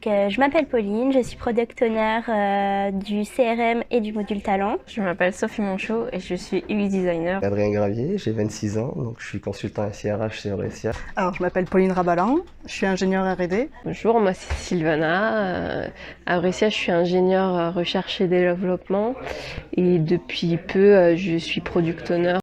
Je m'appelle Pauline, je suis Product Owner du CRM et du module Talent. Je m'appelle Sophie Monchot et je suis UX Designer. Adrien Gravier, j'ai 26 ans, donc je suis consultant SIRH chez Aurecia. Alors, je m'appelle Pauline Rabalan, je suis ingénieure R&D. Bonjour, moi c'est Sylvana. À Aurecia, je suis ingénieure recherche et développement et depuis peu, je suis Product Owner.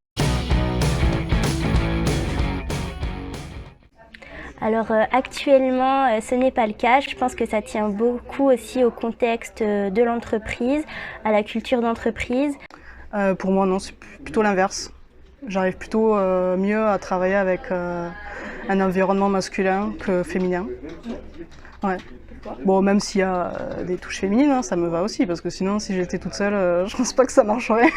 Alors actuellement, ce n'est pas le cas. Je pense que ça tient beaucoup aussi au contexte de l'entreprise, à la culture d'entreprise. Pour moi, non, c'est plutôt l'inverse. J'arrive plutôt mieux à travailler avec un environnement masculin que féminin. Ouais. Bon, même s'il y a des touches féminines, hein, ça me va aussi, parce que sinon, si j'étais toute seule, je pense pas que ça marcherait.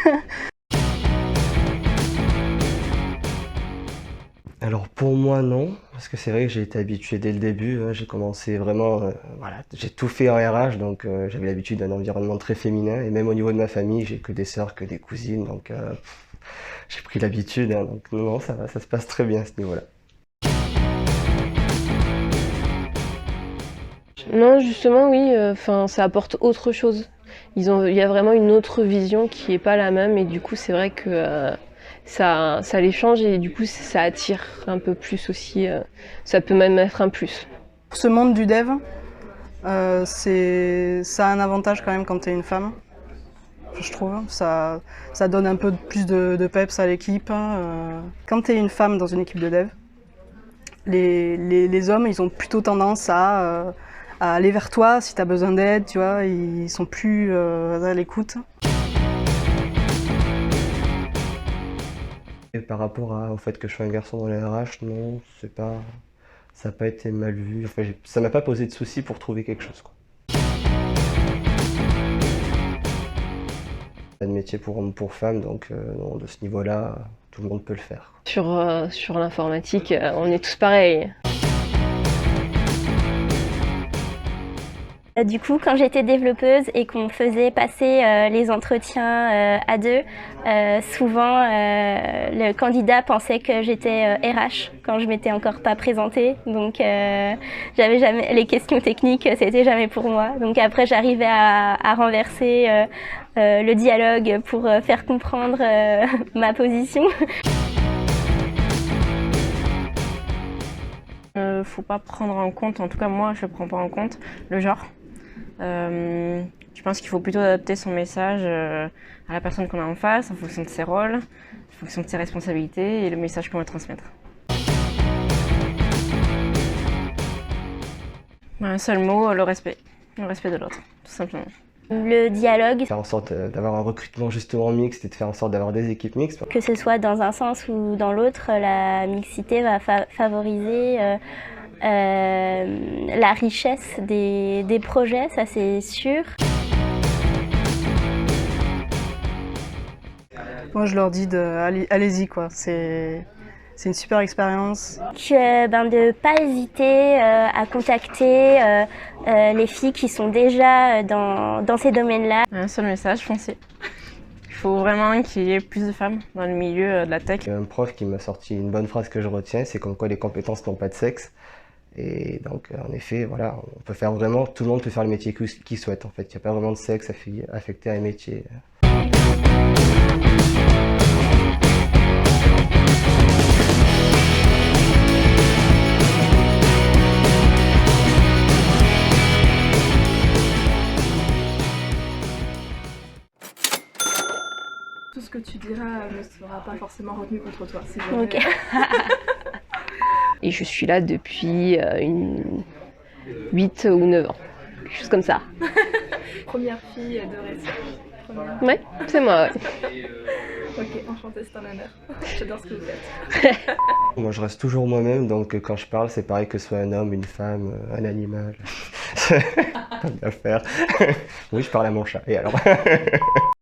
Alors pour moi non, parce que c'est vrai que j'ai été habitué dès le début, hein, j'ai commencé vraiment, voilà, j'ai tout fait en RH, donc j'avais l'habitude d'un environnement très féminin, et même au niveau de ma famille, j'ai que des sœurs, que des cousines, donc j'ai pris l'habitude, hein, donc non, ça va, ça se passe très bien à ce niveau-là. Non, justement, oui, ça apporte autre chose. Il y a vraiment une autre vision qui n'est pas la même et du coup, c'est vrai que ça les change et du coup, ça attire un peu plus aussi. Ça peut même être un plus. Ce monde du dev, ça a un avantage quand même quand tu es une femme, je trouve. Ça donne un peu plus de peps à l'équipe. Quand tu es une femme dans une équipe de dev, les hommes, ils ont plutôt tendance à aller vers toi si tu as besoin d'aide, tu vois, ils sont plus à l'écoute. Et par rapport au fait que je sois un garçon dans les RH, non, ça n'a pas été mal vu, enfin, ça m'a pas posé de soucis pour trouver quelque chose, quoi. Pas de métier pour homme, pour femme, donc non, de ce niveau-là, tout le monde peut le faire. Sur l'informatique, on est tous pareils. Du coup, quand j'étais développeuse et qu'on faisait passer les entretiens à deux, souvent le candidat pensait que j'étais RH quand je m'étais encore pas présentée. Donc j'avais jamais les questions techniques, c'était jamais pour moi. Donc après, j'arrivais à renverser le dialogue pour faire comprendre ma position. Faut pas prendre en compte, en tout cas moi je prends pas en compte le genre. Je pense qu'il faut plutôt adapter son message à la personne qu'on a en face, en fonction de ses rôles, en fonction de ses responsabilités et le message qu'on va transmettre. Un seul mot, le respect de l'autre, tout simplement. Le dialogue. Faire en sorte d'avoir un recrutement justement mixte et de faire en sorte d'avoir des équipes mixtes. Que ce soit dans un sens ou dans l'autre, la mixité va favoriser la richesse des projets, ça c'est sûr. Moi, je leur dis allez-y, quoi. C'est une super expérience. De ne pas hésiter à contacter les filles qui sont déjà dans ces domaines-là. Un seul message, foncez. Il faut vraiment qu'il y ait plus de femmes dans le milieu de la tech. Il y a un prof qui m'a sorti une bonne phrase que je retiens, c'est comme quoi les compétences n'ont pas de sexe. Et donc, en effet, voilà, on peut faire vraiment, tout le monde peut faire le métier qu'il souhaite, en fait. Il n'y a pas vraiment de sexe affecté à un métier. Tout ce que tu diras ne sera pas forcément retenu contre toi. Ok. Et je suis là depuis 8 ou 9 ans, quelque chose comme ça. Première fille de Aurecia. Ouais, c'est moi, ouais. Ok, enchantée, c'est un honneur. J'adore ce que vous faites. Moi, je reste toujours moi-même, donc quand je parle, c'est pareil que ce soit un homme, une femme, un animal. Pas bien faire. Oui, je parle à mon chat, et alors